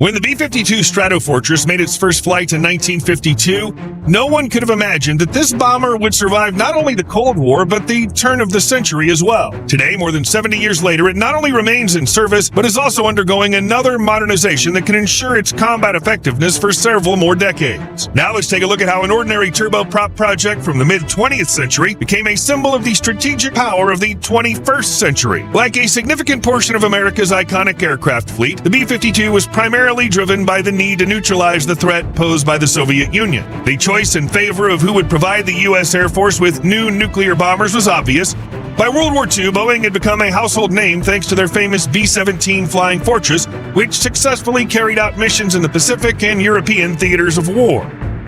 When the B-52 Stratofortress made its first flight in 1952, no one could have imagined that this bomber would survive not only the Cold War, but the turn of the century as well. Today, more than 70 years later, it not only remains in service, but is also undergoing another modernization that can ensure its combat effectiveness for several more decades. Now let's take a look at how an ordinary turboprop project from the mid-20th century became a symbol of the strategic power of the 21st century. Like a significant portion of America's iconic aircraft fleet, the B-52 was primarily driven by the need to neutralize the threat posed by the Soviet Union. The choice in favor of who would provide the U.S. Air Force with new nuclear bombers was obvious. By World War II, Boeing had become a household name thanks to their famous B-17 Flying Fortress, which successfully carried out missions in the Pacific and European theaters of war.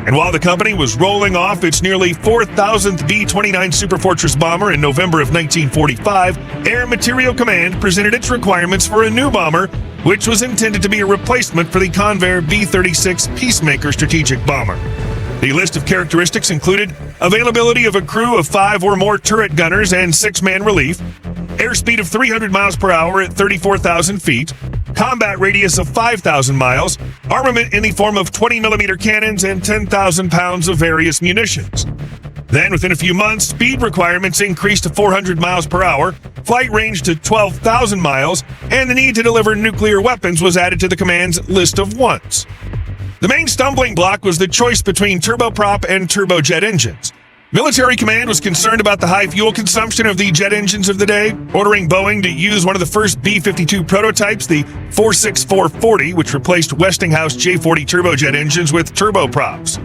And while the company was rolling off its nearly 4,000th B-29 Superfortress bomber in November of 1945, Air Materiel Command presented its requirements for a new bomber, which was intended to be a replacement for the Convair B-36 Peacemaker strategic bomber. The list of characteristics included availability of a crew of 5 or more turret gunners and 6-man relief, airspeed of 300 miles per hour at 34,000 feet, combat radius of 5,000 miles, armament in the form of 20mm cannons and 10,000 pounds of various munitions. Then, within a few months, speed requirements increased to 400 miles per hour, flight range to 12,000 miles, and the need to deliver nuclear weapons was added to the command's list of wants. The main stumbling block was the choice between turboprop and turbojet engines. Military command was concerned about the high fuel consumption of the jet engines of the day, ordering Boeing to use one of the first B-52 prototypes, the 46440, which replaced Westinghouse J-40 turbojet engines with turboprops.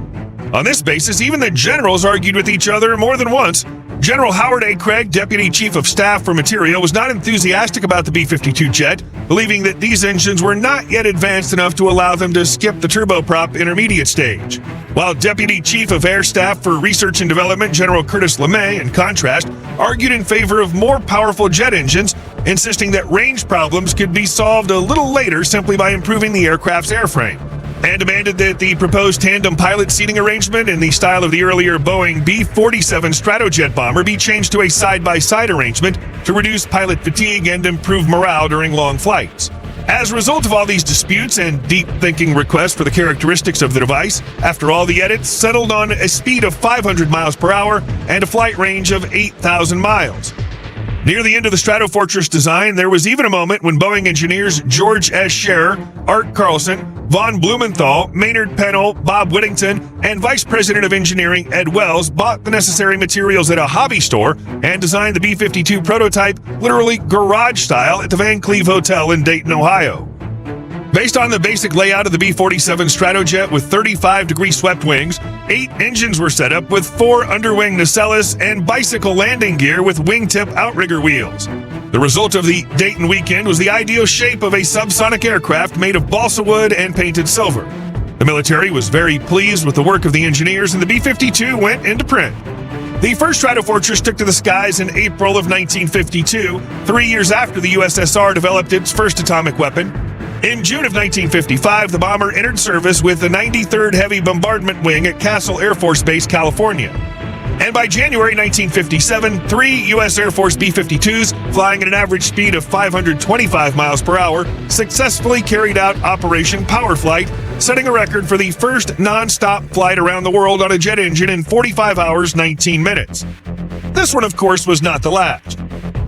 On this basis, even the generals argued with each other more than once. General Howard A. Craig, Deputy Chief of Staff for Materiel, was not enthusiastic about the B-52 jet, believing that these engines were not yet advanced enough to allow them to skip the turboprop intermediate stage. While Deputy Chief of Air Staff for Research and Development, General Curtis LeMay, in contrast, argued in favor of more powerful jet engines, insisting that range problems could be solved a little later simply by improving the aircraft's airframe, and demanded that the proposed tandem pilot seating arrangement in the style of the earlier Boeing B-47 Stratojet bomber be changed to a side-by-side arrangement to reduce pilot fatigue and improve morale during long flights. As a result of all these disputes and deep-thinking requests for the characteristics of the device, after all, the edits settled on a speed of 500 miles per hour and a flight range of 8,000 miles. Near the end of the Stratofortress design, there was even a moment when Boeing engineers George S. Scherer, Art Carlson, Von Blumenthal, Maynard Pennell, Bob Whittington, and Vice President of Engineering Ed Wells bought the necessary materials at a hobby store and designed the B-52 prototype literally garage style at the Van Cleve Hotel in Dayton, Ohio. Based on the basic layout of the B-47 Stratojet with 35-degree swept wings, 8 engines were set up with 4 underwing nacelles and bicycle landing gear with wingtip outrigger wheels. The result of the Dayton weekend was the ideal shape of a subsonic aircraft made of balsa wood and painted silver. The military was very pleased with the work of the engineers, and the B-52 went into print. The first Stratofortress took to the skies in April of 1952, 3 years after the USSR developed its first atomic weapon. In June of 1955, the bomber entered service with the 93rd Heavy Bombardment Wing at Castle Air Force Base, California. And by January 1957, 3 U.S. Air Force B-52s, flying at an average speed of 525 miles per hour, successfully carried out Operation Power Flight, setting a record for the first non-stop flight around the world on a jet engine in 45 hours, 19 minutes. This one, of course, was not the last.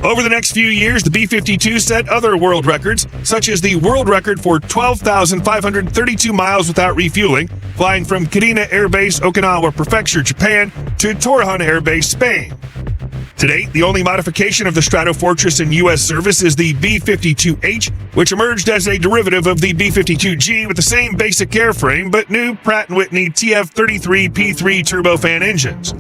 Over the next few years, the B-52 set other world records, such as the world record for 12,532 miles without refueling, flying from Kadena Air Base, Okinawa Prefecture, Japan, to Torrejon Air Base, Spain. To date, the only modification of the Stratofortress in U.S. service is the B-52H, which emerged as a derivative of the B-52G with the same basic airframe but new Pratt & Whitney TF33P3 turbofan engines.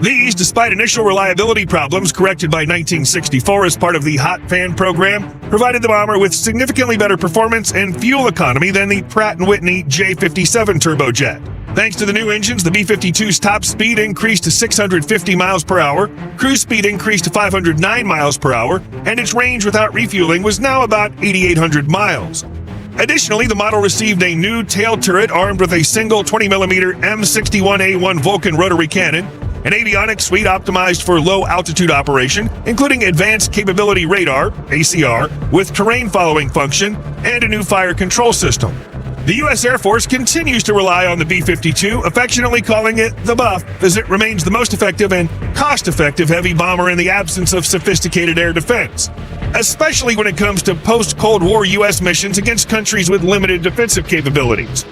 These, despite initial reliability problems corrected by 1964 as part of the Hot Fan program, provided the bomber with significantly better performance and fuel economy than the Pratt & Whitney J57 turbojet. Thanks to the new engines, the B-52's top speed increased to 650 miles per hour, cruise speed increased to 509 miles per hour, and its range without refueling was now about 8,800 miles. Additionally, the model received a new tail turret armed with a single 20mm M61A1 Vulcan rotary cannon, an avionics suite optimized for low-altitude operation, including advanced capability radar, ACR, with terrain-following function, and a new fire control system. The U.S. Air Force continues to rely on the B-52, affectionately calling it the Buff, as it remains the most effective and cost-effective heavy bomber in the absence of sophisticated air defense, especially when it comes to post-Cold War U.S. missions against countries with limited defensive capabilities.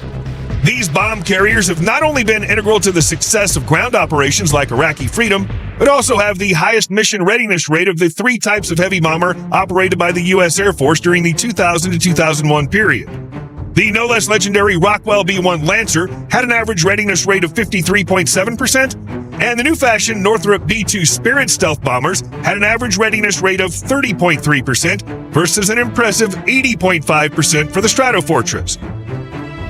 These bomb carriers have not only been integral to the success of ground operations like Iraqi Freedom, but also have the highest mission readiness rate of the three types of heavy bomber operated by the U.S. Air Force during the 2000 to 2001 period. The no less legendary Rockwell B-1 Lancer had an average readiness rate of 53.7%, and the new-fashioned Northrop B-2 Spirit stealth bombers had an average readiness rate of 30.3% versus an impressive 80.5% for the Stratofortress.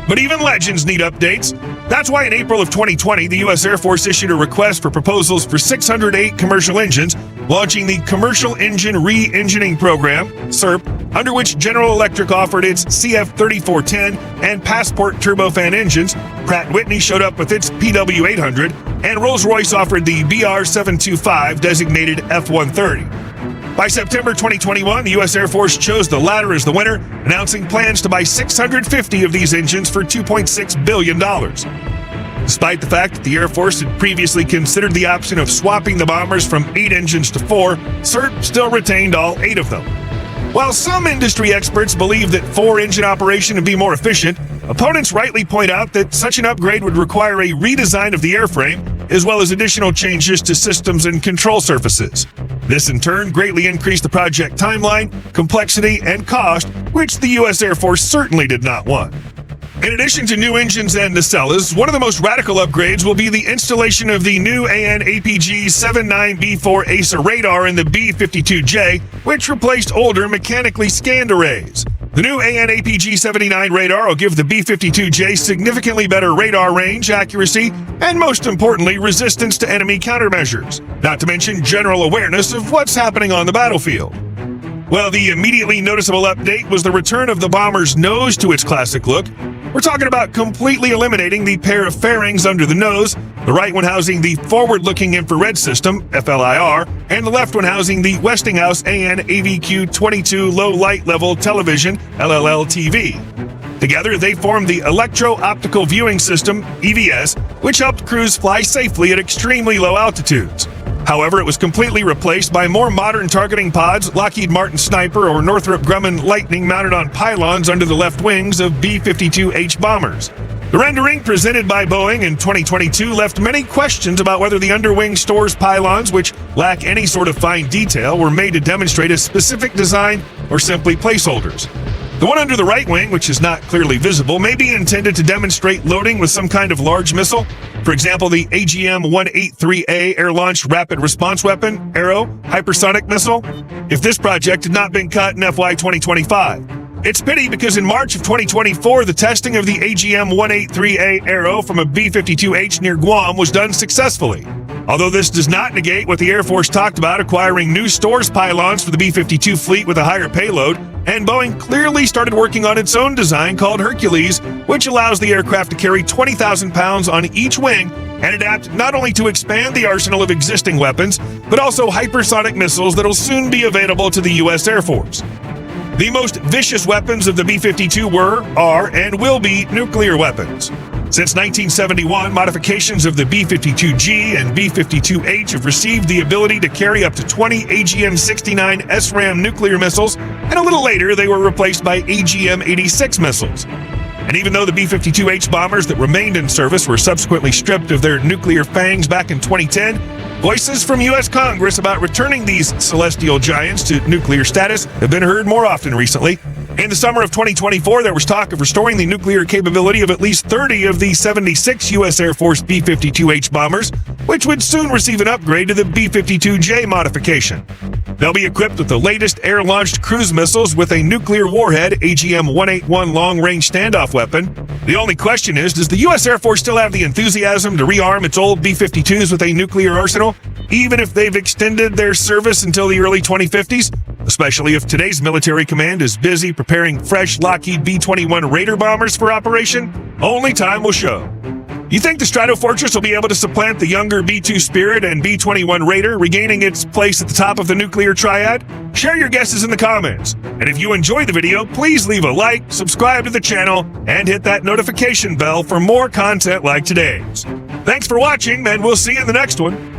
But even legends need updates. That's why in April of 2020, the U.S. Air Force issued a request for proposals for 608 commercial engines, launching the Commercial Engine Re-Engineering Program, CERP, under which General Electric offered its CF3410 and Passport turbofan engines, Pratt & Whitney showed up with its PW800, and Rolls-Royce offered the BR725 designated F130. By September 2021, the U.S. Air Force chose the latter as the winner, announcing plans to buy 650 of these engines for $2.6 billion. Despite the fact that the Air Force had previously considered the option of swapping the bombers from 8 engines to 4, CERT still retained all 8 of them. While some industry experts believe that 4-engine operation would be more efficient, opponents rightly point out that such an upgrade would require a redesign of the airframe, as well as additional changes to systems and control surfaces. This in turn greatly increased the project timeline, complexity, and cost, which the U.S. Air Force certainly did not want. In addition to new engines and nacelles, one of the most radical upgrades will be the installation of the new AN/APG-79B4 ACER radar in the B-52J, which replaced older mechanically scanned arrays. The new AN/APG-79 radar will give the B-52J significantly better radar range, accuracy, and most importantly, resistance to enemy countermeasures, not to mention general awareness of what's happening on the battlefield. Well, the immediately noticeable update was the return of the bomber's nose to its classic look. We're talking about completely eliminating the pair of fairings under the nose, the right one housing the forward-looking infrared system, FLIR, and the left one housing the Westinghouse AN/AVQ-22 low light level television, LLL-TV. Together, they form the Electro-Optical Viewing System, EVS, which helped crews fly safely at extremely low altitudes. However, it was completely replaced by more modern targeting pods, Lockheed Martin Sniper or Northrop Grumman Lightning mounted on pylons under the left wings of B-52H bombers. The rendering presented by Boeing in 2022 left many questions about whether the underwing stores pylons, which lack any sort of fine detail, were made to demonstrate a specific design or simply placeholders. The one under the right wing, which is not clearly visible, may be intended to demonstrate loading with some kind of large missile. For example, the AGM-183A air-launched rapid response weapon, Arrow, hypersonic missile, if this project had not been cut in FY 2025. It's pity because in March of 2024, the testing of the AGM-183A Arrow from a B-52H near Guam was done successfully. Although this does not negate what the Air Force talked about acquiring new stores pylons for the B-52 fleet with a higher payload, and Boeing clearly started working on its own design called Hercules, which allows the aircraft to carry 20,000 pounds on each wing and adapt not only to expand the arsenal of existing weapons, but also hypersonic missiles that will soon be available to the U.S. Air Force. The most vicious weapons of the B-52 were, are, and will be nuclear weapons. Since 1971, modifications of the B-52G and B-52H have received the ability to carry up to 20 AGM-69 SRAM nuclear missiles, and a little later they were replaced by AGM-86 missiles. And even though the B-52H bombers that remained in service were subsequently stripped of their nuclear fangs back in 2010, voices from U.S. Congress about returning these celestial giants to nuclear status have been heard more often recently. In the summer of 2024, there was talk of restoring the nuclear capability of at least 30 of the 76 U.S. Air Force B-52H bombers, which would soon receive an upgrade to the B-52J modification. They'll be equipped with the latest air-launched cruise missiles with a nuclear warhead, AGM-181 long-range standoff weapon. The only question is, does the U.S. Air Force still have the enthusiasm to rearm its old B-52s with a nuclear arsenal, even if they've extended their service until the early 2050s? Especially if today's military command is busy preparing fresh Lockheed B-21 Raider bombers for operation? Only time will show. You think the Stratofortress will be able to supplant the younger B-2 Spirit and B-21 Raider, regaining its place at the top of the nuclear triad? Share your guesses in the comments. And if you enjoyed the video, please leave a like, subscribe to the channel, and hit that notification bell for more content like today's. Thanks for watching, and we'll see you in the next one.